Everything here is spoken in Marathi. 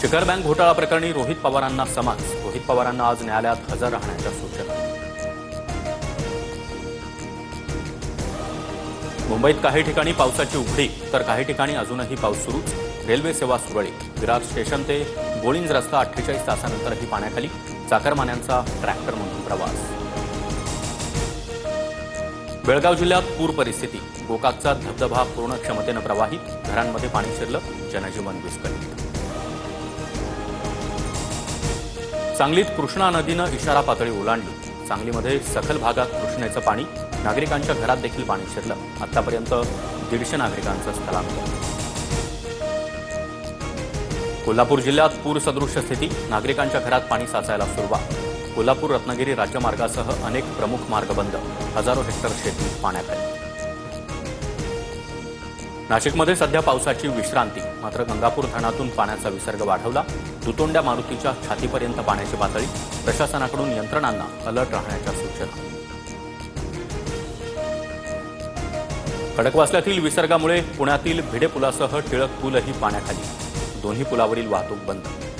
शिखर बँक घोटाळा प्रकरणी रोहित पवारांना समन्स. रोहित पवारांना आज न्यायालयात हजर राहण्याच्या सूचना. मुंबईत काही ठिकाणी पावसाची उघडी तर काही ठिकाणी अजूनही पाऊस सुरूच. रेल्वे सेवा सुरळीत. विरार स्टेशन ते गोळिंज रस्ता 48 तासानंतरही पाण्याखाली. चाकरमान्यांचा ट्रॅक्टरमधून प्रवास. बेळगाव जिल्ह्यात पूर परिस्थिती. गोकाकचा धबधबा पूर्ण क्षमतेनं प्रवाहित. घरांमध्ये पाणी शिरलं. जनजीवन विस्कळीत. सांगलीत कृष्णा नदीनं इशारा पातळी ओलांडली. सांगलीमध्ये सखल भागात कृष्णेचं पाणी. नागरिकांच्या घरात देखील पाणी शिरलं. आतापर्यंत 150 नागरिकांचं स्थलांतर. कोल्हापूर जिल्ह्यात पूरसदृश्य स्थिती. नागरिकांच्या घरात पाणी साचायला सुरुवात. कोल्हापूर रत्नागिरी राज्यमार्गासह अनेक प्रमुख मार्ग बंद. हजारो हेक्टर शेती पाण्याखाली. नाशिकमध्ये सध्या पावसाची विश्रांती. मात्र गंगापूर धरणातून पाण्याचा विसर्ग वाढवला. दुतोंड्या मारुतीच्या छातीपर्यंत पाण्याची पातळी. प्रशासनाकडून यंत्रणांना अलर्ट राहण्याच्या सूचना. खडकवासल्यातील विसर्गामुळे पुण्यातील भिडे पुलासह टिळक पूलही पाण्याखाली. दोन्ही पुलावरील वाहतूक बंद.